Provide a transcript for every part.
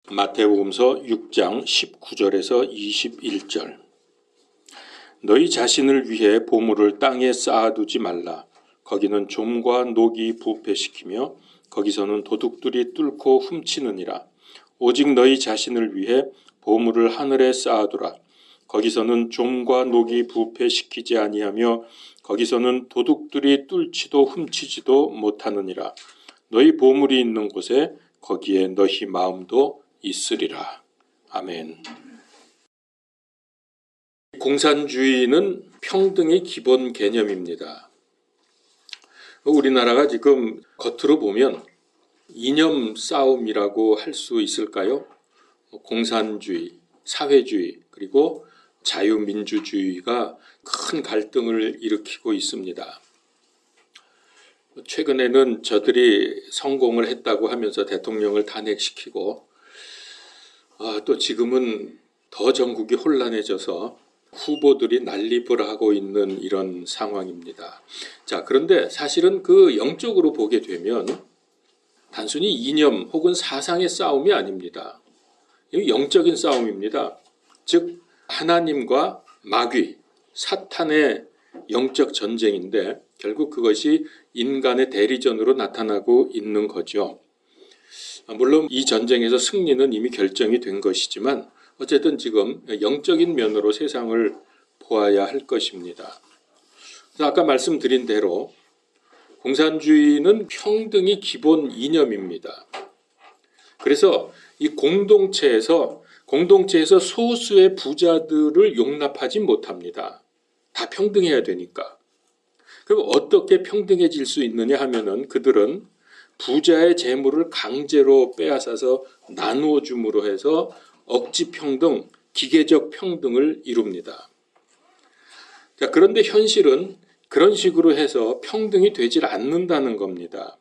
마태복음서 6장 19절에서 21절. 너희 자신을 위해 보물을 땅에 쌓아두지 말라. 거기는 좀과 녹이 부패시키며 거기서는 도둑들이 뚫고 훔치느니라. 오직 너희 자신을 위해 보물을 하늘에 쌓아두라. 거기서는 좀과 녹이 부패시키지 아니하며 거기서는 도둑들이 뚫지도 훔치지도 못하느니라. 너희 보물이 있는 곳에 거기에 너희 마음도 있으리라. 아멘. 공산주의는 평등의 기본 개념입니다. 우리나라가 지금 겉으로 보면 이념 싸움이라고 할 수 있을까요? 공산주의, 사회주의, 그리고 자유민주주의가 큰 갈등을 일으키고 있습니다. 최근에는 저들이 성공을 했다고 하면서 대통령을 탄핵시키고 또 지금은 더 전국이 혼란해져서 후보들이 난립을 있는 이런 상황입니다. 자, 그런데 사실은 그 영적으로 보게 되면 단순히 이념 혹은 사상의 싸움이 아닙니다. 영적인 싸움입니다. 즉 하나님과 마귀, 사탄의 영적 전쟁인데 결국 그것이 인간의 대리전으로 나타나고 있는 거죠. 물론 이 전쟁에서 승리는 이미 결정이 된 것이지만 어쨌든 지금 영적인 면으로 세상을 보아야 할 것입니다. 그래서 아까 말씀드린 대로 공산주의는 평등이 기본 이념입니다. 그래서 이 공동체에서 소수의 부자들을 용납하지 못합니다. 다 평등해야 되니까. 그럼 어떻게 평등해질 수 있느냐 하면은 그들은 부자의 재물을 강제로 빼앗아서 나누어 줌으로 해서 억지 평등, 기계적 평등을 이룹니다. 자, 그런데 현실은 그런 식으로 해서 평등이 되질 않는다는 겁니다.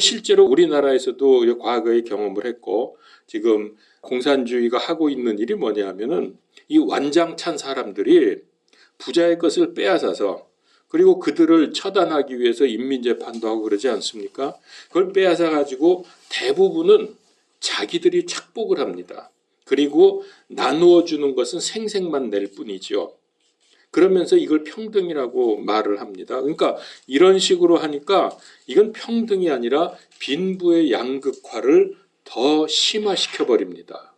실제로 우리나라에서도 과거에 경험을 했고 지금 공산주의가 하고 있는 일이 뭐냐 하면은 이 완장찬 사람들이 부자의 것을 빼앗아서 그리고 그들을 처단하기 위해서 인민재판도 하고 그러지 않습니까? 그걸 빼앗아 가지고 대부분은 자기들이 착복을 합니다. 그리고 나누어 주는 것은 생색만 낼 뿐이죠. 그러면서 이걸 평등이라고 말을 합니다. 그러니까 이런 식으로 하니까 이건 평등이 아니라 빈부의 양극화를 더 심화시켜 버립니다.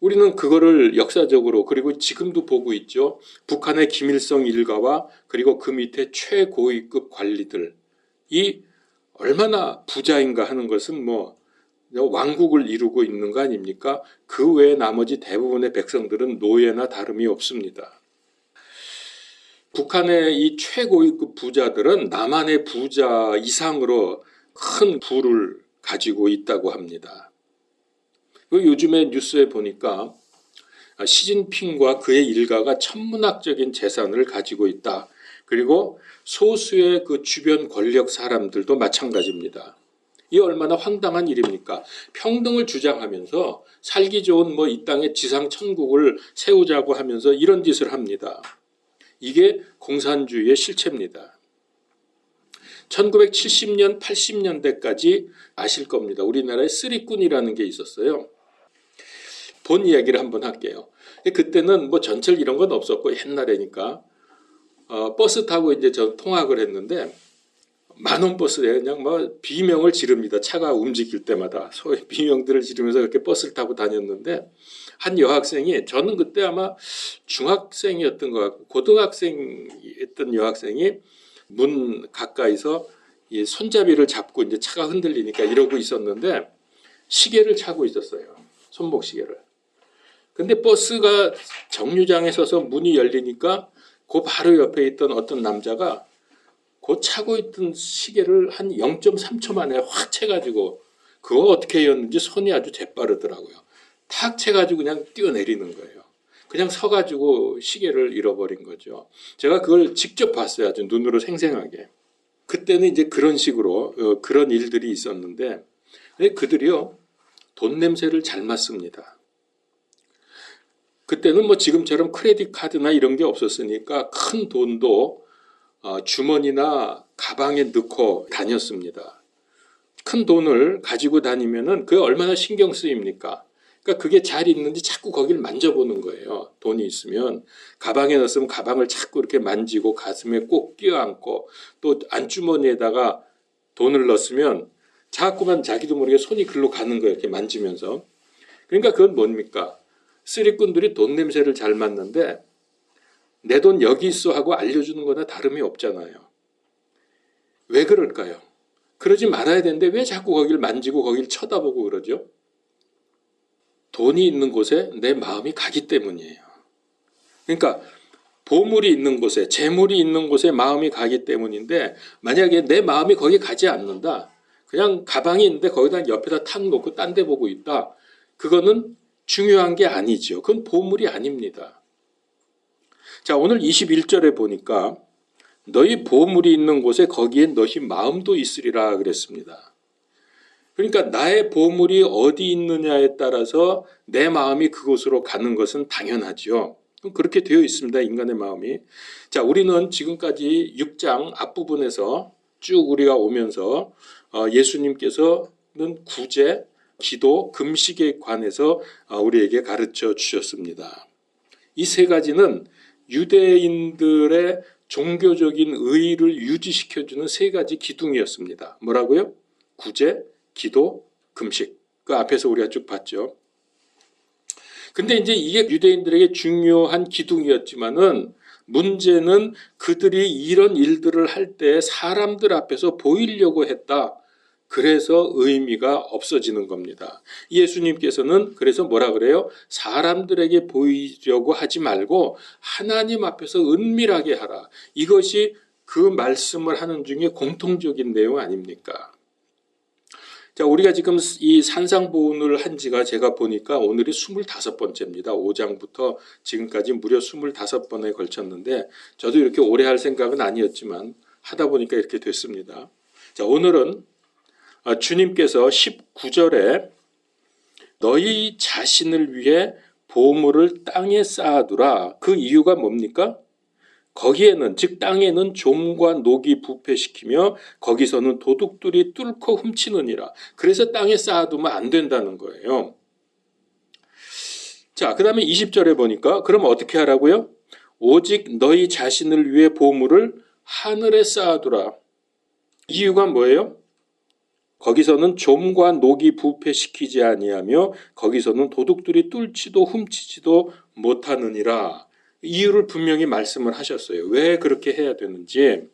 우리는 그거를 역사적으로 그리고 지금도 보고 있죠. 북한의 김일성 일가와 그리고 그 밑에 최고위급 관리들이 얼마나 부자인가 하는 것은 왕국을 이루고 있는 거 아닙니까? 그 외에 나머지 대부분의 백성들은 노예나 다름이 없습니다. 북한의 이 최고위급 부자들은 남한의 부자 이상으로 큰 부를 가지고 있다고 합니다. 요즘에 뉴스에 보니까 시진핑과 그의 일가가 천문학적인 재산을 가지고 있다. 그리고 소수의 그 주변 권력 사람들도 마찬가지입니다. 이 얼마나 황당한 일입니까? 평등을 주장하면서 살기 좋은 이 땅에 지상 천국을 세우자고 하면서 이런 짓을 합니다. 이게 공산주의의 실체입니다. 1970년, 80년대까지 아실 겁니다. 우리나라에 쓰리꾼이라는 게 있었어요. 본 이야기를 한번 할게요. 그때는 전철 이런 건 없었고 옛날에니까 버스 타고 이제 저 통학을 했는데 만원 버스에 그냥 비명을 지릅니다. 차가 움직일 때마다 소위 비명들을 지르면서 그렇게 버스를 타고 다녔는데 한 여학생이 저는 그때 아마 중학생이었던 것 같고 고등학생이었던 여학생이 문 가까이서 이 손잡이를 잡고 이제 차가 흔들리니까 이러고 있었는데 시계를 차고 있었어요. 손목 시계를. 근데 버스가 정류장에 서서 문이 열리니까 그 바로 옆에 있던 어떤 남자가 그 차고 있던 시계를 한 0.3초 만에 확 채가지고 그거 어떻게 였는지 손이 아주 재빠르더라고요. 탁 채가지고 그냥 뛰어내리는 거예요. 그냥 서가지고 시계를 잃어버린 거죠. 제가 그걸 직접 봤어요. 아주 눈으로 생생하게. 그때는 이제 그런 식으로 그런 일들이 있었는데 그들이요 돈 냄새를 잘 맡습니다. 그때는 지금처럼 크레딧 카드나 이런 게 없었으니까 큰 돈도 주머니나 가방에 넣고 다녔습니다. 큰 돈을 가지고 다니면은 그게 얼마나 신경 쓰입니까? 그러니까 그게 잘 있는지 자꾸 거기를 만져보는 거예요. 돈이 있으면 가방에 넣었으면 가방을 자꾸 이렇게 만지고 가슴에 꼭 껴안고 또 안주머니에다가 돈을 넣었으면 자꾸만 자기도 모르게 손이 글로 가는 거예요. 이렇게 만지면서. 그러니까 그건 뭡니까? 쓰리꾼들이 돈 냄새를 잘 맡는데 내 돈 여기 있어 하고 알려주는 거나 다름이 없잖아요. 왜 그럴까요? 그러지 말아야 되는데 왜 자꾸 거기를 만지고 거기를 쳐다보고 그러죠? 돈이 있는 곳에 내 마음이 가기 때문이에요. 그러니까 보물이 있는 곳에, 재물이 있는 곳에 마음이 가기 때문인데 만약에 내 마음이 거기 가지 않는다. 그냥 가방이 있는데 거기다 옆에다 탁 놓고 딴 데 보고 있다. 그거는 중요한 게 아니죠. 그건 보물이 아닙니다. 자, 오늘 21절에 보니까 너희 보물이 있는 곳에 거기에 너희 마음도 있으리라 그랬습니다. 그러니까 나의 보물이 어디 있느냐에 따라서 내 마음이 그곳으로 가는 것은 당연하죠. 그렇게 되어 있습니다. 인간의 마음이. 자, 우리는 지금까지 6장 앞부분에서 쭉 우리가 오면서 예수님께서는 구제, 기도, 금식에 관해서 우리에게 가르쳐 주셨습니다. 이 세 가지는 유대인들의 종교적인 의의를 유지시켜주는 세 가지 기둥이었습니다. 뭐라고요? 구제, 기도, 금식. 그 앞에서 우리가 쭉 봤죠. 근데 이제 이게 유대인들에게 중요한 기둥이었지만은 문제는 그들이 이런 일들을 할 때 사람들 앞에서 보이려고 했다. 그래서 의미가 없어지는 겁니다. 예수님께서는 그래서 뭐라 그래요? 사람들에게 보이려고 하지 말고 하나님 앞에서 은밀하게 하라. 이것이 그 말씀을 하는 중에 공통적인 내용 아닙니까? 자, 우리가 지금 이 산상보훈을 한 지가 제가 보니까 오늘이 25번째입니다. 5장부터 지금까지 무려 25번에 걸쳤는데 저도 이렇게 오래 할 생각은 아니었지만 하다 보니까 이렇게 됐습니다. 자, 오늘은 주님께서 19절에 너희 자신을 위해 보물을 땅에 쌓아두라. 그 이유가 뭡니까? 거기에는 즉 땅에는 좀과 녹이 부패시키며 거기서는 도둑들이 뚫고 훔치느니라. 그래서 땅에 쌓아두면 안 된다는 거예요. 자, 그 다음에 20절에 보니까 그럼 어떻게 하라고요? 오직 너희 자신을 위해 보물을 하늘에 쌓아두라. 이유가 뭐예요? 거기서는 좀과 녹이 부패시키지 아니하며 거기서는 도둑들이 뚫지도 훔치지도 못하느니라. 이유를 분명히 말씀을 하셨어요. 왜 그렇게 해야 되는지.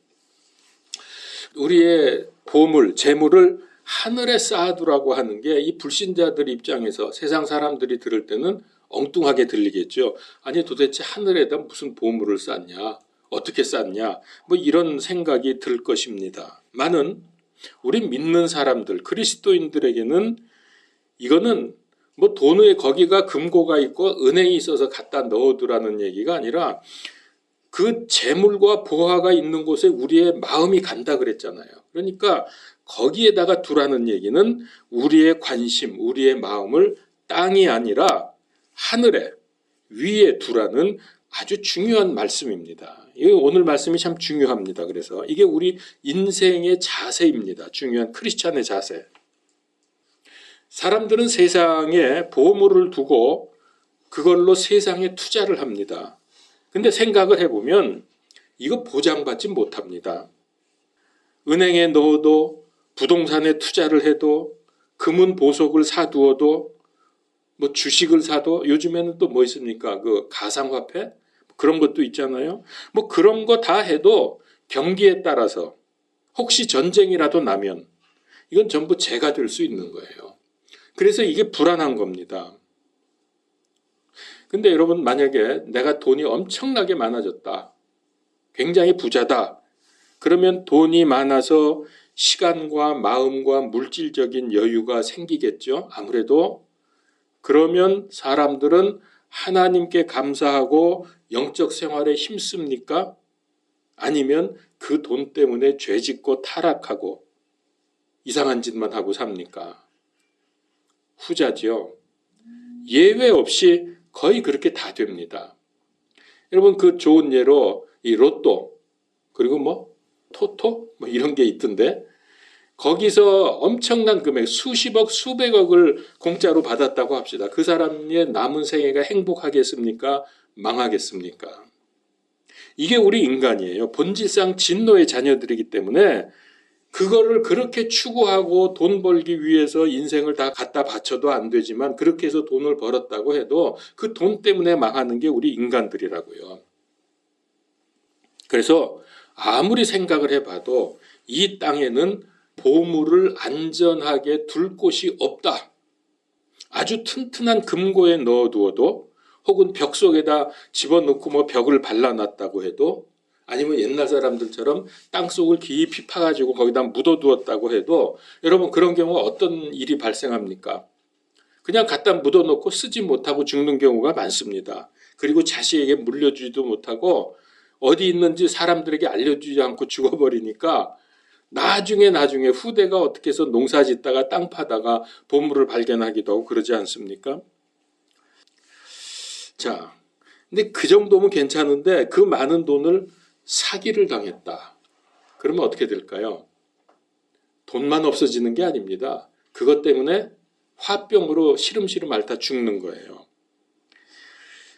우리의 보물, 재물을 하늘에 쌓아두라고 하는 게 이 불신자들 입장에서 세상 사람들이 들을 때는 엉뚱하게 들리겠죠. 아니 도대체 하늘에다 무슨 보물을 쌓냐? 어떻게 쌓냐? 뭐 이런 생각이 들 것입니다. 많은 우리 믿는 사람들, 그리스도인들에게는 이거는 뭐 돈에 거기가 금고가 있고 은행에 있어서 갖다 넣어두라는 얘기가 아니라 그 재물과 보화가 있는 곳에 우리의 마음이 간다 그랬잖아요. 그러니까 거기에다가 두라는 얘기는 우리의 관심, 우리의 마음을 땅이 아니라 하늘에 위에 두라는 아주 중요한 말씀입니다. 오늘 말씀이 참 중요합니다. 그래서 이게 우리 인생의 자세입니다. 중요한 크리스찬의 자세. 사람들은 세상에 보물을 두고 그걸로 세상에 투자를 합니다. 근데 생각을 해보면 이거 보장받지 못합니다. 은행에 넣어도 부동산에 투자를 해도 금은 보석을 사두어도 뭐 주식을 사도 요즘에는 또 뭐 있습니까? 그 가상화폐? 그런 것도 있잖아요. 뭐 그런 거 다 해도 경기에 따라서 혹시 전쟁이라도 나면 이건 전부 재가 될 수 있는 거예요. 그래서 이게 불안한 겁니다. 근데 여러분 만약에 내가 돈이 엄청나게 많아졌다. 굉장히 부자다. 그러면 돈이 많아서 시간과 마음과 물질적인 여유가 생기겠죠. 아무래도 그러면 사람들은 하나님께 감사하고 영적 생활에 힘씁니까? 아니면 그 돈 때문에 죄짓고 타락하고 이상한 짓만 하고 삽니까? 후자죠. 예외 없이 거의 그렇게 다 됩니다. 여러분 그 좋은 예로 이 로또 그리고 뭐 토토 뭐 이런 게 있던데 거기서 엄청난 금액, 수십억, 수백억을 공짜로 받았다고 합시다. 그 사람의 남은 생애가 행복하겠습니까? 망하겠습니까? 이게 우리 인간이에요. 본질상 진노의 자녀들이기 때문에 그거를 그렇게 추구하고 돈 벌기 위해서 인생을 다 갖다 바쳐도 안 되지만 그렇게 해서 돈을 벌었다고 해도 그 돈 때문에 망하는 게 우리 인간들이라고요. 그래서 아무리 생각을 해봐도 이 땅에는 보물을 안전하게 둘 곳이 없다. 아주 튼튼한 금고에 넣어두어도 혹은 벽 속에다 집어넣고 뭐 벽을 발라놨다고 해도 아니면 옛날 사람들처럼 땅속을 깊이 파가지고 거기다 묻어두었다고 해도 여러분 그런 경우 어떤 일이 발생합니까? 그냥 갖다 묻어놓고 쓰지 못하고 죽는 경우가 많습니다. 그리고 자식에게 물려주지도 못하고 어디 있는지 사람들에게 알려주지 않고 죽어버리니까 나중에 후대가 어떻게 해서 농사 짓다가 땅 파다가 보물을 발견하기도 하고 그러지 않습니까? 자, 근데 그 정도면 괜찮은데 그 많은 돈을 사기를 당했다. 그러면 어떻게 될까요? 돈만 없어지는 게 아닙니다. 그것 때문에 화병으로 시름시름 앓다 죽는 거예요.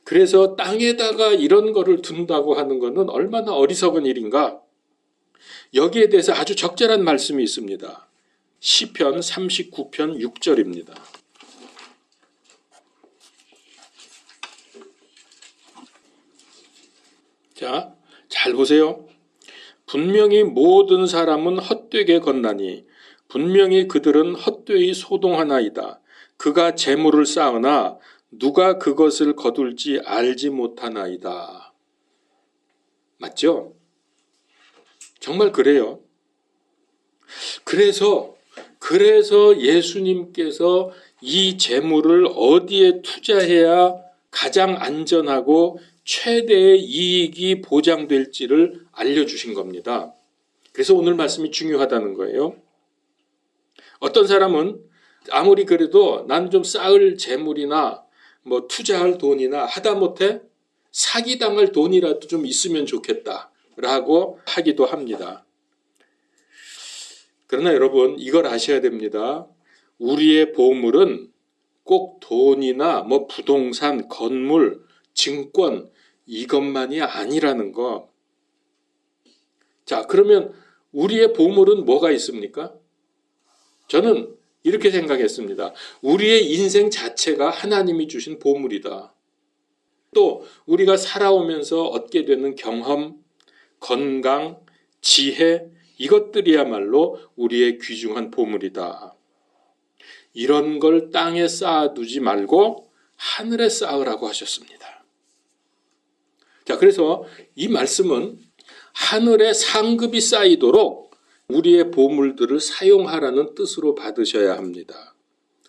그래서 땅에다가 이런 거를 둔다고 하는 것은 얼마나 어리석은 일인가? 여기에 대해서 아주 적절한 말씀이 있습니다. 시편 39편 6절입니다. 자, 잘 보세요. 분명히 모든 사람은 헛되게 건나니 분명히 그들은 헛되이 소동하나이다. 그가 재물을 쌓으나 누가 그것을 거둘지 알지 못하나이다. 맞죠? 정말 그래요. 그래서 예수님께서 이 재물을 어디에 투자해야 가장 안전하고 최대의 이익이 보장될지를 알려주신 겁니다. 그래서 오늘 말씀이 중요하다는 거예요. 어떤 사람은 아무리 그래도 난 좀 쌓을 재물이나 뭐 투자할 돈이나 하다못해 사기당할 돈이라도 좀 있으면 좋겠다라고 하기도 합니다. 그러나 여러분 이걸 아셔야 됩니다. 우리의 보물은 꼭 돈이나 뭐 부동산, 건물, 증권 이것만이 아니라는 거. 자, 그러면 우리의 보물은 뭐가 있습니까? 저는 이렇게 생각했습니다. 우리의 인생 자체가 하나님이 주신 보물이다. 또 우리가 살아오면서 얻게 되는 경험, 건강, 지혜 이것들이야말로 우리의 귀중한 보물이다. 이런 걸 땅에 쌓아두지 말고 하늘에 쌓으라고 하셨습니다. 자, 그래서 이 말씀은 하늘에 상급이 쌓이도록 우리의 보물들을 사용하라는 뜻으로 받으셔야 합니다.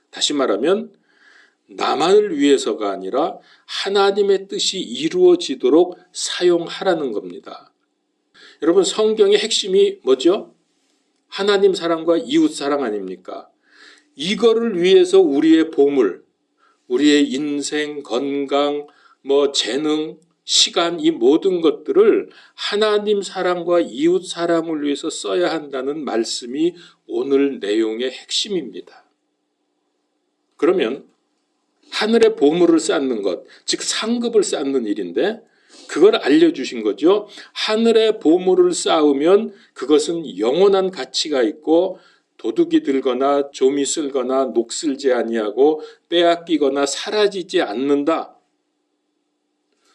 다시 말하면 나만을 위해서가 아니라 하나님의 뜻이 이루어지도록 사용하라는 겁니다. 여러분 성경의 핵심이 뭐죠? 하나님 사랑과 이웃 사랑 아닙니까? 이거를 위해서 우리의 보물, 우리의 인생, 건강, 뭐 재능, 시간 이 모든 것들을 하나님 사랑과 이웃 사랑을 위해서 써야 한다는 말씀이 오늘 내용의 핵심입니다. 그러면 하늘의 보물을 쌓는 것, 즉 상급을 쌓는 일인데 그걸 알려주신 거죠. 하늘의 보물을 쌓으면 그것은 영원한 가치가 있고 도둑이 들거나 좀이 쓸거나 녹슬지 아니하고 빼앗기거나 사라지지 않는다.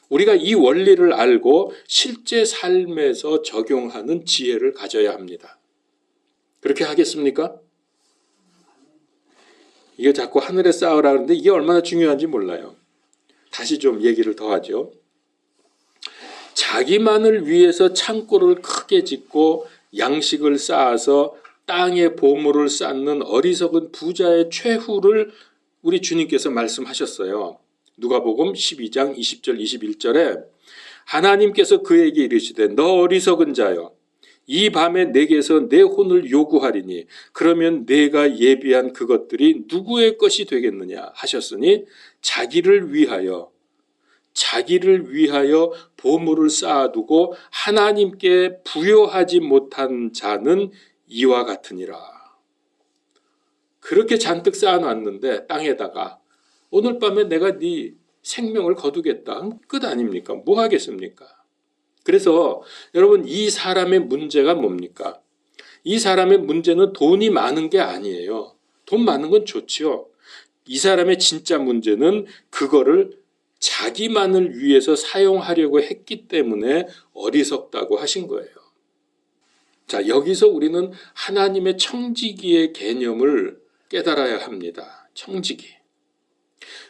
우리가 이 원리를 알고 실제 삶에서 적용하는 지혜를 가져야 합니다. 그렇게 하겠습니까? 이게 자꾸 하늘에 쌓으라 그러는데 이게 얼마나 중요한지 몰라요. 다시 좀 얘기를 더 하죠. 자기만을 위해서 창고를 크게 짓고 양식을 쌓아서 땅에 보물을 쌓는 어리석은 부자의 최후를 우리 주님께서 말씀하셨어요. 누가복음 12장 20절 21절에 하나님께서 그에게 이르시되 너 어리석은 자여 이 밤에 내게서 내 혼을 요구하리니 그러면 내가 예비한 그것들이 누구의 것이 되겠느냐 하셨으니 자기를 위하여 보물을 쌓아두고 하나님께 부여하지 못한 자는 이와 같으니라. 그렇게 잔뜩 쌓아놨는데 땅에다가 오늘 밤에 내가 네 생명을 거두겠다. 끝 아닙니까? 뭐 하겠습니까? 그래서 여러분 이 사람의 문제가 뭡니까? 이 사람의 문제는 돈이 많은 게 아니에요. 돈 많은 건 좋지요. 이 사람의 진짜 문제는 그거를 자기만을 위해서 사용하려고 했기 때문에 어리석다고 하신 거예요. 자, 여기서 우리는 하나님의 청지기의 개념을 깨달아야 합니다. 청지기.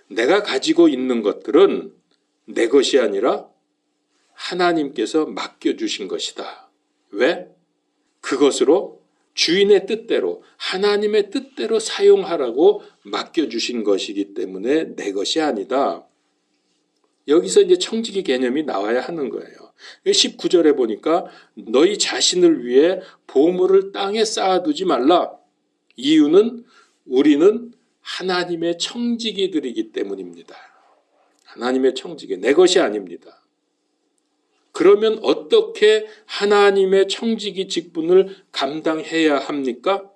내가 가지고 있는 것들은 내 것이 아니라 하나님께서 맡겨주신 것이다. 왜? 그것으로 주인의 뜻대로 하나님의 뜻대로 사용하라고 맡겨주신 것이기 때문에 내 것이 아니다. 여기서 이제 청지기 개념이 나와야 하는 거예요. 19절에 보니까 너희 자신을 위해 보물을 땅에 쌓아두지 말라. 이유는 우리는 하나님의 청지기들이기 때문입니다. 하나님의 청지기, 내 것이 아닙니다. 그러면 어떻게 하나님의 청지기 직분을 감당해야 합니까?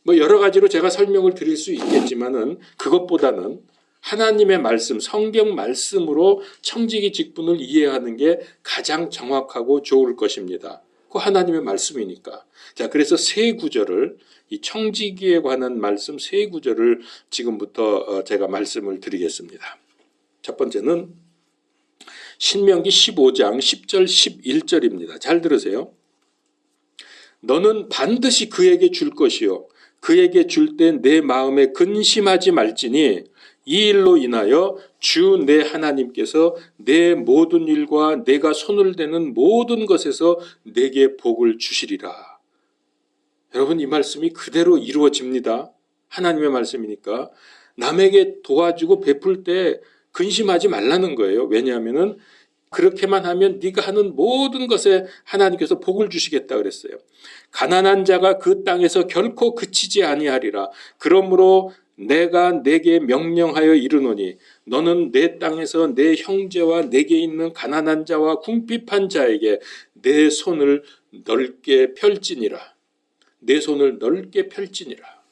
뭐 여러 가지로 제가 설명을 드릴 수 있겠지만은 그것보다는 하나님의 말씀, 성경 말씀으로 청지기 직분을 이해하는 게 가장 정확하고 좋을 것입니다. 그 하나님의 말씀이니까. 자, 그래서 세 구절을 이 청지기에 관한 말씀 세 구절을 지금부터 제가 말씀을 드리겠습니다. 첫 번째는 신명기 15장 10절 11절입니다. 잘 들으세요. 너는 반드시 그에게 줄 것이요 그에게 줄 때 내 마음에 근심하지 말지니 이 일로 인하여 주 내 하나님께서 내 모든 일과 내가 손을 대는 모든 것에서 내게 복을 주시리라. 여러분 이 말씀이 그대로 이루어집니다. 하나님의 말씀이니까 남에게 도와주고 베풀 때 근심하지 말라는 거예요. 왜냐하면은 그렇게만 하면 네가 하는 모든 것에 하나님께서 복을 주시겠다 그랬어요. 가난한 자가 그 땅에서 결코 그치지 아니하리라. 그러므로 내가 내게 명령하여 이르노니 너는 내 땅에서 내 형제와 내게 있는 가난한 자와 궁핍한 자에게 내 손을 넓게 펼지니라. 내 손을 넓게 펼지니라.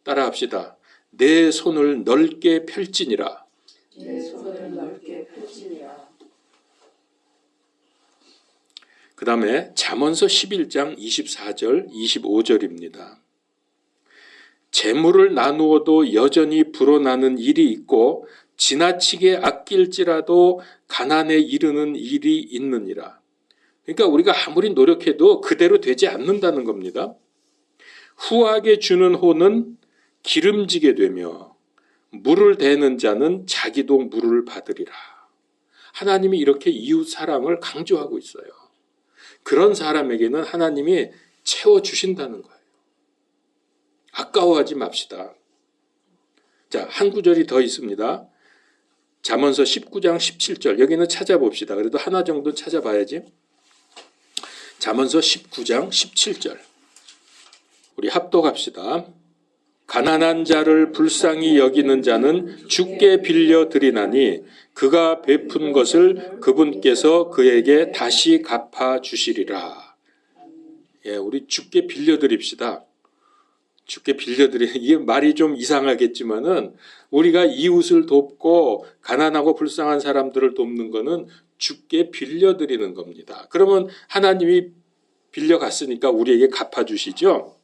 따라합시다. 내 손을 넓게 펼지니라. 내 손을 넓게 펼지니라. 그 다음에 잠언서 11장 24절 25절입니다. 재물을 나누어도 여전히 불어나는 일이 있고 지나치게 아낄지라도 가난에 이르는 일이 있느니라. 그러니까 우리가 아무리 노력해도 그대로 되지 않는다는 겁니다. 후하게 주는 호는 기름지게 되며 물을 대는 자는 자기도 물을 받으리라. 하나님이 이렇게 이웃 사랑을 강조하고 있어요. 그런 사람에게는 하나님이 채워주신다는 거예요. 아까워하지 맙시다. 자, 한 구절이 더 있습니다. 잠언서 19장 17절. 여기는 찾아봅시다. 그래도 하나 정도 찾아봐야지. 잠언서 19장 17절. 우리 합독합시다. 가난한 자를 불쌍히 여기는 자는 주께 빌려 드리나니 그가 베푼 것을 그분께서 그에게 다시 갚아 주시리라. 예, 우리 주께 빌려 드립시다. 주께 빌려드리는 이게 말이 좀 이상하겠지만은 우리가 이웃을 돕고 가난하고 불쌍한 사람들을 돕는 거는 주께 빌려드리는 겁니다. 그러면 하나님이 빌려갔으니까 우리에게 갚아주시죠.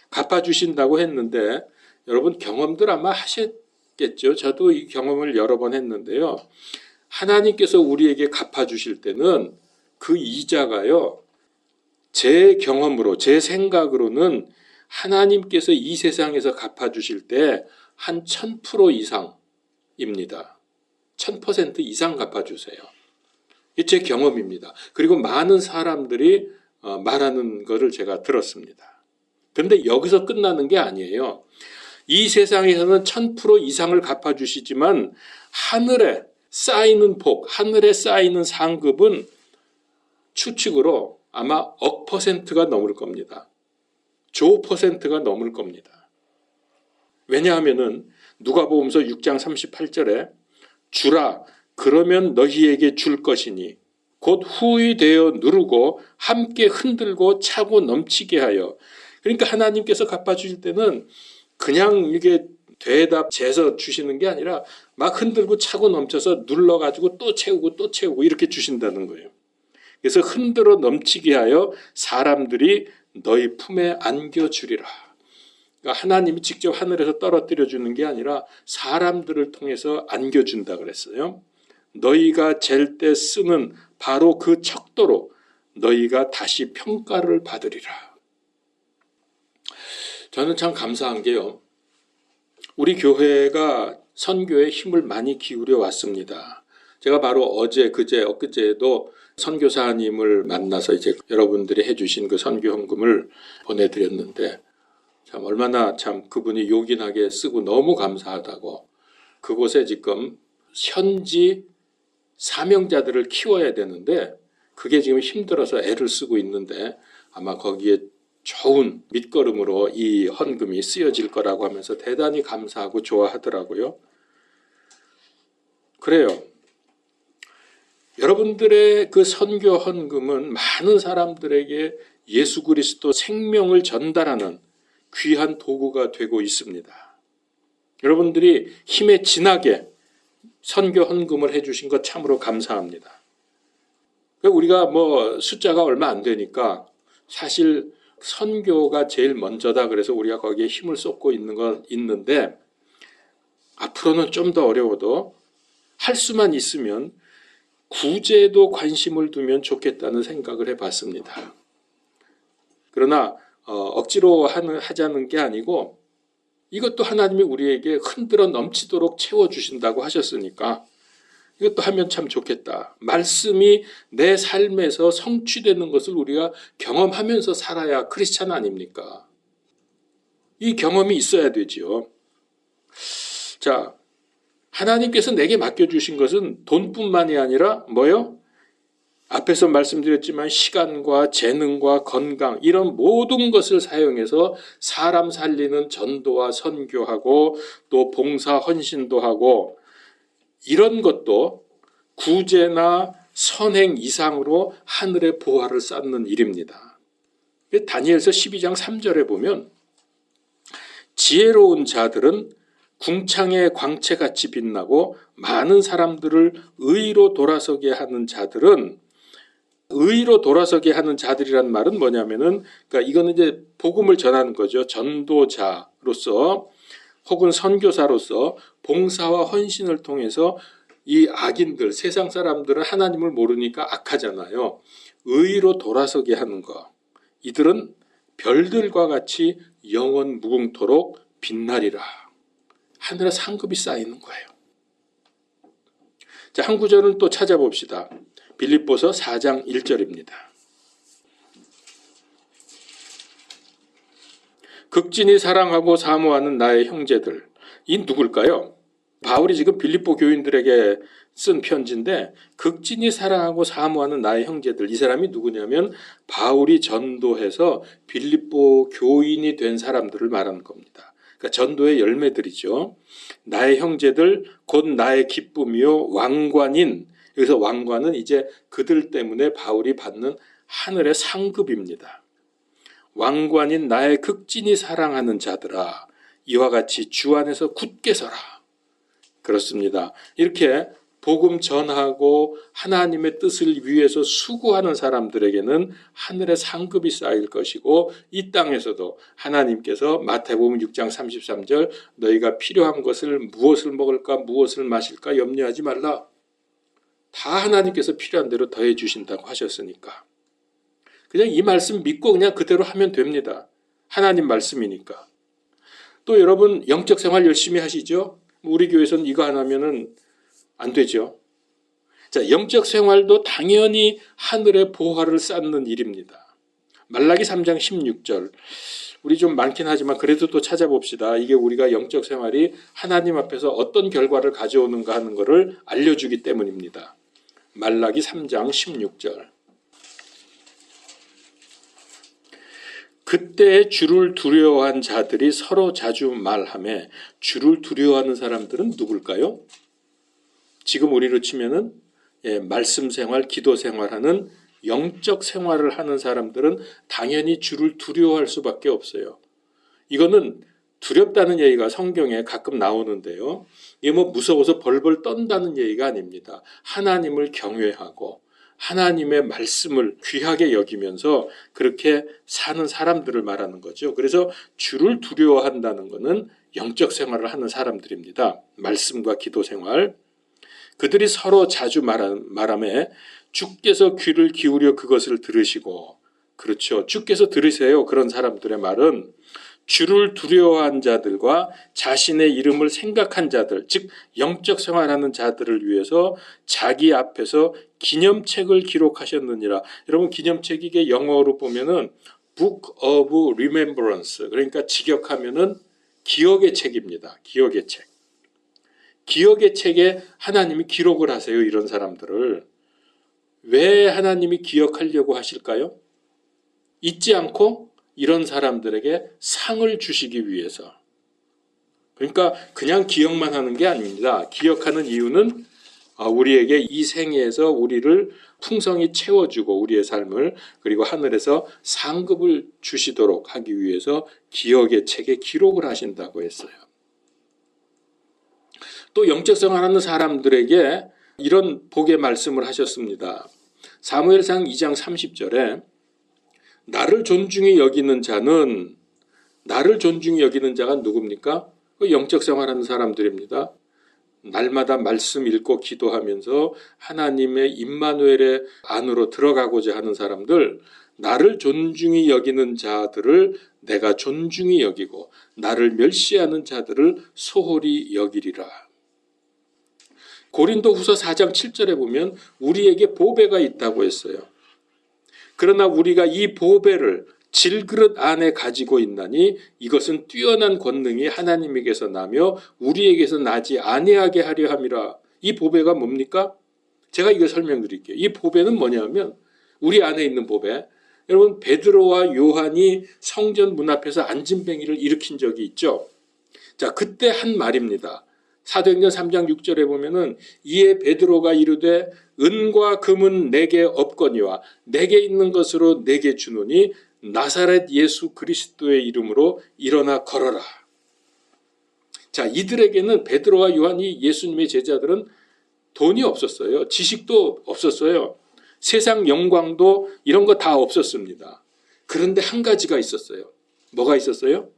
갚아주신다고 했는데 여러분 경험들 아마 하셨겠죠. 저도 이 경험을 여러 번 했는데요. 하나님께서 우리에게 갚아주실 때는 그 이자가요. 제 경험으로 제 생각으로는 하나님께서 이 세상에서 갚아주실 때 한 1000% 이상입니다. 1000% 이상 갚아주세요. 이게 제 경험입니다. 그리고 많은 사람들이 말하는 것을 제가 들었습니다. 그런데 여기서 끝나는 게 아니에요. 이 세상에서는 1000% 이상을 갚아주시지만 하늘에 쌓이는 복, 하늘에 쌓이는 상급은 추측으로 아마 억 %가 넘을 겁니다. 조 %가 넘을 겁니다. 왜냐하면은 누가복음서 6장 38절에 주라 그러면 너희에게 줄 것이니 곧 후히 되어 누르고 함께 흔들고 차고 넘치게 하여. 그러니까 하나님께서 갚아주실 때는 그냥 이게 대답 재서 주시는 게 아니라 막 흔들고 차고 넘쳐서 눌러가지고 또 채우고 또 채우고 이렇게 주신다는 거예요. 그래서 흔들어 넘치게 하여 사람들이 너희 품에 안겨주리라. 그러니까 하나님이 직접 하늘에서 떨어뜨려 주는 게 아니라 사람들을 통해서 안겨준다 그랬어요. 너희가 잴 때 쓰는 바로 그 척도로 너희가 다시 평가를 받으리라. 저는 참 감사한 게요. 우리 교회가 선교에 힘을 많이 기울여 왔습니다. 제가 바로 어제, 그제, 엊그제도 선교사님을 만나서 이제 여러분들이 해주신 그 선교 헌금을 보내드렸는데 참 얼마나 참 그분이 요긴하게 쓰고 너무 감사하다고 그곳에 지금 현지 사명자들을 키워야 되는데 그게 지금 힘들어서 애를 쓰고 있는데 아마 거기에 좋은 밑거름으로 이 헌금이 쓰여질 거라고 하면서 대단히 감사하고 좋아하더라고요. 그래요. 여러분들의 그 선교 헌금은 많은 사람들에게 예수 그리스도 생명을 전달하는 귀한 도구가 되고 있습니다. 여러분들이 힘에 진하게 선교 헌금을 해주신 것 참으로 감사합니다. 우리가 뭐 숫자가 얼마 안 되니까 사실 선교가 제일 먼저다 그래서 우리가 거기에 힘을 쏟고 있는 건 있는데 앞으로는 좀 더 어려워도 할 수만 있으면 구제도 관심을 두면 좋겠다는 생각을 해봤습니다. 그러나 억지로 하자는 게 아니고 이것도 하나님이 우리에게 흔들어 넘치도록 채워주신다고 하셨으니까 이것도 하면 참 좋겠다. 말씀이 내 삶에서 성취되는 것을 우리가 경험하면서 살아야 크리스찬 아닙니까? 이 경험이 있어야 되지요. 자, 하나님께서 내게 맡겨주신 것은 돈뿐만이 아니라 뭐요? 앞에서 말씀드렸지만 시간과 재능과 건강 이런 모든 것을 사용해서 사람 살리는 전도와 선교하고 또 봉사 헌신도 하고 이런 것도 구제나 선행 이상으로 하늘의 보화를 쌓는 일입니다. 다니엘서 12장 3절에 보면 지혜로운 자들은 궁창의 광채같이 빛나고 많은 사람들을 의로 돌아서게 하는 자들은 의로 돌아서게 하는 자들이란 말은 뭐냐면은 그러니까 이거는 이제 복음을 전하는 거죠. 전도자로서 혹은 선교사로서 봉사와 헌신을 통해서 이 악인들, 세상 사람들은 하나님을 모르니까 악하잖아요. 의로 돌아서게 하는 거. 이들은 별들과 같이 영원 무궁토록 빛나리라. 하늘에 상급이 쌓이는 거예요. 자, 한 구절은 또 찾아봅시다. 빌립보서 4장 1절입니다. 극진히 사랑하고 사모하는 나의 형제들. 이 누굴까요? 바울이 지금 빌립보 교인들에게 쓴 편지인데 극진히 사랑하고 사모하는 나의 형제들. 이 사람이 누구냐면 바울이 전도해서 빌립보 교인이 된 사람들을 말하는 겁니다. 그러니까 전도의 열매들이죠. 나의 형제들 곧 나의 기쁨이요 왕관인 여기서 왕관은 이제 그들 때문에 바울이 받는 하늘의 상급입니다. 왕관인 나의 극진히 사랑하는 자들아 이와 같이 주 안에서 굳게 서라. 그렇습니다. 이렇게 복음 전하고 하나님의 뜻을 위해서 수고하는 사람들에게는 하늘의 상급이 쌓일 것이고 이 땅에서도 하나님께서 마태복음 6장 33절 너희가 필요한 것을 무엇을 먹을까 무엇을 마실까 염려하지 말라. 다 하나님께서 필요한 대로 더해 주신다고 하셨으니까 그냥 이 말씀 믿고 그냥 그대로 하면 됩니다. 하나님 말씀이니까. 또 여러분 영적 생활 열심히 하시죠? 우리 교회에서는 이거 안 하면은 안 되죠. 자, 영적 생활도 당연히 하늘의 보화를 쌓는 일입니다. 말라기 3장 16절. 우리 좀 많긴 하지만 그래도 또 찾아봅시다. 이게 우리가 영적 생활이 하나님 앞에서 어떤 결과를 가져오는가 하는 것을 알려주기 때문입니다. 말라기 3장 16절. 그때 주를 두려워한 자들이 서로 자주 말하며 주를 두려워하는 사람들은 누굴까요? 지금 우리로 치면은 말씀 생활, 기도 생활하는 영적 생활을 하는 사람들은 당연히 주를 두려워할 수밖에 없어요. 이거는 두렵다는 얘기가 성경에 가끔 나오는데요. 이게 뭐 무서워서 벌벌 떤다는 얘기가 아닙니다. 하나님을 경외하고 하나님의 말씀을 귀하게 여기면서 그렇게 사는 사람들을 말하는 거죠. 그래서 주를 두려워한다는 것은 영적 생활을 하는 사람들입니다. 말씀과 기도 생활. 그들이 서로 자주 말하며 주께서 귀를 기울여 그것을 들으시고, 그렇죠. 주께서 들으세요. 그런 사람들의 말은 주를 두려워한 자들과 자신의 이름을 생각한 자들, 즉 영적 생활하는 자들을 위해서 자기 앞에서 기념책을 기록하셨느니라. 여러분, 기념책이 이게 영어로 보면은 Book of Remembrance, 그러니까 직역하면은 기억의 책입니다. 기억의 책. 기억의 책에 하나님이 기록을 하세요. 이런 사람들을. 왜 하나님이 기억하려고 하실까요? 잊지 않고 이런 사람들에게 상을 주시기 위해서. 그러니까 그냥 기억만 하는 게 아닙니다. 기억하는 이유는 우리에게 이 생애에서 우리를 풍성히 채워주고 우리의 삶을, 그리고 하늘에서 상급을 주시도록 하기 위해서 기억의 책에 기록을 하신다고 했어요. 또 영적 생활하는 사람들에게 이런 복의 말씀을 하셨습니다. 사무엘상 2장 30절에 나를 존중히 여기는 자는, 나를 존중히 여기는 자가 누굽니까? 영적 생활하는 사람들입니다. 날마다 말씀 읽고 기도하면서 하나님의 임마누엘의 안으로 들어가고자 하는 사람들, 나를 존중히 여기는 자들을 내가 존중히 여기고 나를 멸시하는 자들을 소홀히 여기리라. 고린도후서 4장 7절에 보면 우리에게 보배가 있다고 했어요. 그러나 우리가 이 보배를 질그릇 안에 가지고 있나니 이것은 뛰어난 권능이 하나님에게서 나며 우리에게서 나지 아니하게 하려 함이라. 이 보배가 뭡니까? 제가 이거 설명드릴게요. 이 보배는 뭐냐면 우리 안에 있는 보배. 여러분, 베드로와 요한이 성전 문 앞에서 안진뱅이를 일으킨 적이 있죠. 자, 그때 한 말입니다. 사도행전 3장 6절에 보면은 이에 베드로가 이르되 은과 금은 내게 없거니와 내게 있는 것으로 내게 주노니 나사렛 예수 그리스도의 이름으로 일어나 걸어라. 자, 이들에게는, 베드로와 요한이 예수님의 제자들은 돈이 없었어요. 지식도 없었어요. 세상 영광도 이런 거 다 없었습니다. 그런데 한 가지가 있었어요. 뭐가 있었어요?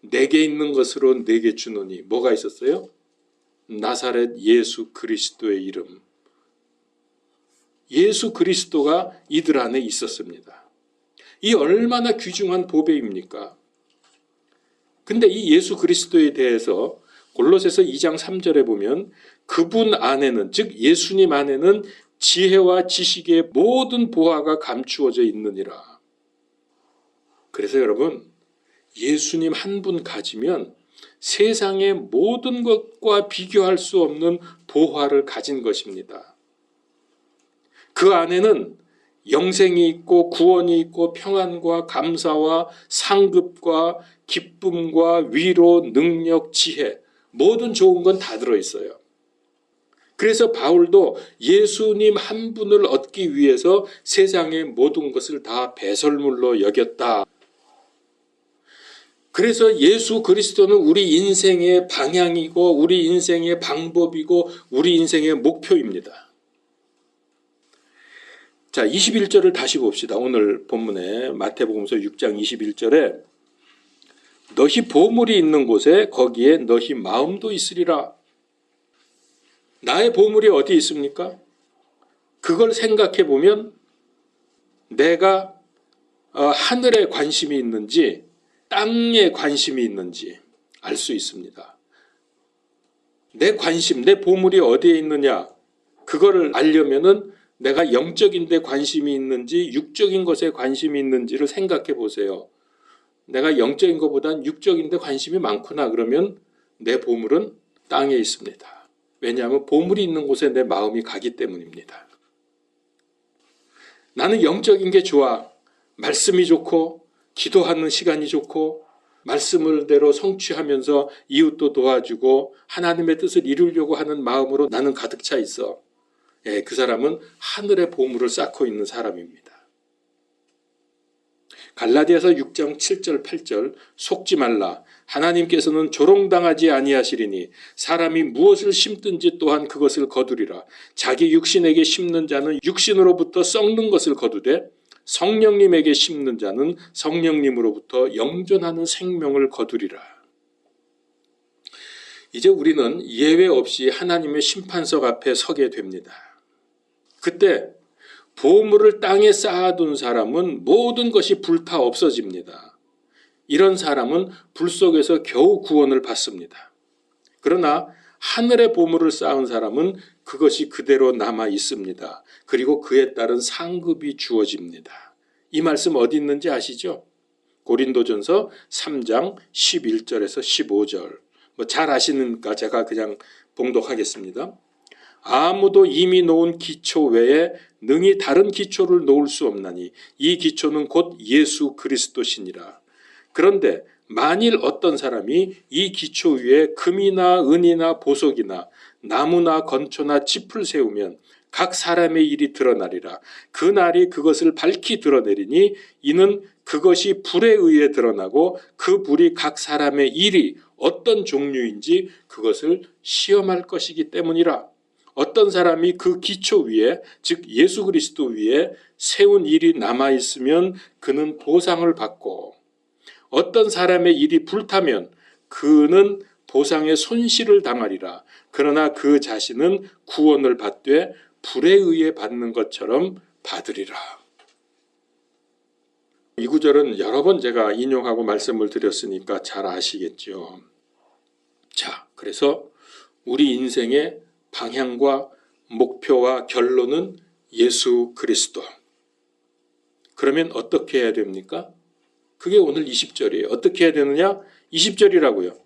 내게 있는 것으로 내게 주노니. 뭐가 있었어요? 나사렛 예수 그리스도의 이름. 예수 그리스도가 이들 안에 있었습니다. 이 얼마나 귀중한 보배입니까? 근데 이 예수 그리스도에 대해서 골로새서 2장 3절에 보면 그분 안에는, 즉 예수님 안에는 지혜와 지식의 모든 보화가 감추어져 있느니라. 그래서 여러분, 예수님 한 분 가지면 세상의 모든 것과 비교할 수 없는 보화를 가진 것입니다. 그 안에는 영생이 있고 구원이 있고 평안과 감사와 상급과 기쁨과 위로, 능력, 지혜, 모든 좋은 건 다 들어있어요. 그래서 바울도 예수님 한 분을 얻기 위해서 세상의 모든 것을 다 배설물로 여겼다. 그래서 예수 그리스도는 우리 인생의 방향이고 우리 인생의 방법이고 우리 인생의 목표입니다. 자, 21절을 다시 봅시다. 오늘 본문에 마태복음서 6장 21절에 너희 보물이 있는 곳에 거기에 너희 마음도 있으리라. 나의 보물이 어디 있습니까? 그걸 생각해 보면 내가 하늘에 관심이 있는지 땅에 관심이 있는지 알 수 있습니다. 내 관심, 내 보물이 어디에 있느냐, 그거를 알려면은 내가 영적인 데 관심이 있는지 육적인 것에 관심이 있는지를 생각해 보세요. 내가 영적인 것보단 육적인 데 관심이 많구나. 그러면 내 보물은 땅에 있습니다. 왜냐하면 보물이 있는 곳에 내 마음이 가기 때문입니다. 나는 영적인 게 좋아. 말씀이 좋고 기도하는 시간이 좋고 말씀을 대로 성취하면서 이웃도 도와주고 하나님의 뜻을 이루려고 하는 마음으로 나는 가득 차 있어. 그 사람은 하늘의 보물을 쌓고 있는 사람입니다. 갈라디아서 6장 7절 8절 속지 말라. 하나님께서는 조롱당하지 아니하시리니 사람이 무엇을 심든지 또한 그것을 거두리라. 자기 육신에게 심는 자는 육신으로부터 썩는 것을 거두되 성령님에게 심는 자는 성령님으로부터 영존하는 생명을 거두리라. 이제 우리는 예외 없이 하나님의 심판석 앞에 서게 됩니다. 그때 보물을 땅에 쌓아둔 사람은 모든 것이 불타 없어집니다. 이런 사람은 불 속에서 겨우 구원을 받습니다. 그러나 하늘의 보물을 쌓은 사람은 그것이 그대로 남아 있습니다. 그리고 그에 따른 상급이 주어집니다. 이 말씀 어디 있는지 아시죠? 고린도전서 3장 11절에서 15절. 잘 아시니까 제가 그냥 봉독하겠습니다. 아무도 이미 놓은 기초 외에 능히 다른 기초를 놓을 수 없나니 이 기초는 곧 예수 그리스도시니라. 그런데 만일 어떤 사람이 이 기초 위에 금이나 은이나 보석이나 나무나 건초나 짚을 세우면 각 사람의 일이 드러나리라. 그 날이 그것을 밝히 드러내리니 이는 그것이 불에 의해 드러나고 그 불이 각 사람의 일이 어떤 종류인지 그것을 시험할 것이기 때문이라. 어떤 사람이 그 기초 위에, 즉 예수 그리스도 위에 세운 일이 남아있으면 그는 보상을 받고, 어떤 사람의 일이 불타면 그는 보상의 손실을 당하리라. 그러나 그 자신은 구원을 받되 불에 의해 받는 것처럼 받으리라. 이 구절은 여러 번 제가 인용하고 말씀을 드렸으니까 잘 아시겠죠. 자, 그래서 우리 인생의 방향과 목표와 결론은 예수 그리스도. 그러면 어떻게 해야 됩니까? 그게 오늘 20절이에요. 어떻게 해야 되느냐? 20절이라고요.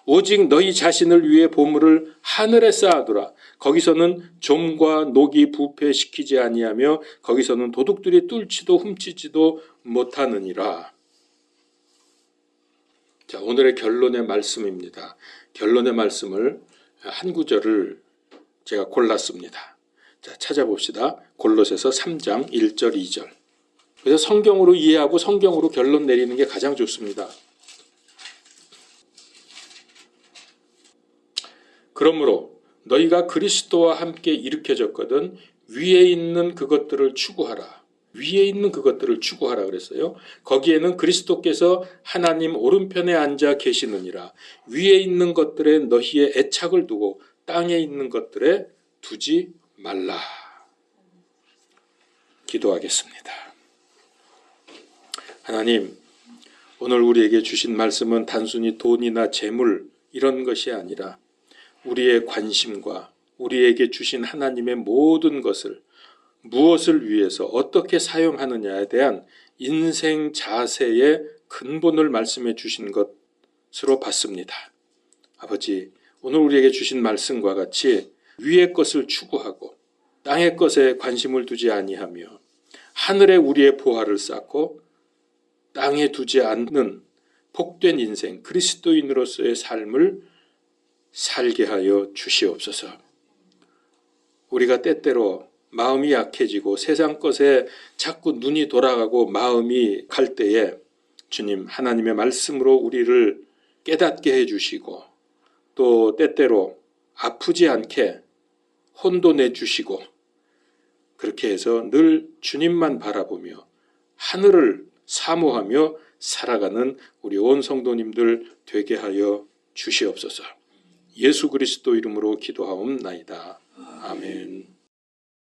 오직 너희 자신을 위해 보물을 하늘에 쌓아두라. 거기서는 좀과 녹이 부패시키지 아니하며 거기서는 도둑들이 뚫지도 훔치지도 못하느니라. 자, 오늘의 결론의 말씀입니다. 결론의 말씀을 한 구절을 제가 골랐습니다. 자, 찾아봅시다. 골로새서 3장 1절 2절. 그래서 성경으로 이해하고 성경으로 결론 내리는 게 가장 좋습니다. 그러므로 너희가 그리스도와 함께 일으켜졌거든 위에 있는 그것들을 추구하라. 위에 있는 그것들을 추구하라 그랬어요. 거기에는 그리스도께서 하나님 오른편에 앉아 계시느니라. 위에 있는 것들에 너희의 애착을 두고 땅에 있는 것들에 두지 말라. 기도하겠습니다. 하나님, 오늘 우리에게 주신 말씀은 단순히 돈이나 재물 이런 것이 아니라 우리의 관심과 우리에게 주신 하나님의 모든 것을 무엇을 위해서 어떻게 사용하느냐에 대한 인생 자세의 근본을 말씀해 주신 것으로 봤습니다. 아버지, 오늘 우리에게 주신 말씀과 같이 위의 것을 추구하고 땅의 것에 관심을 두지 아니하며 하늘에 우리의 보화를 쌓고 땅에 두지 않는 복된 인생, 그리스도인으로서의 삶을 살게 하여 주시옵소서. 우리가 때때로 마음이 약해지고 세상 것에 자꾸 눈이 돌아가고 마음이 갈 때에 주님 하나님의 말씀으로 우리를 깨닫게 해주시고 또 때때로 아프지 않게 혼도 내주시고 그렇게 해서 늘 주님만 바라보며 하늘을 사모하며 살아가는 우리 온 성도님들 되게 하여 주시옵소서. 예수 그리스도 이름으로 기도하옵나이다. 아멘.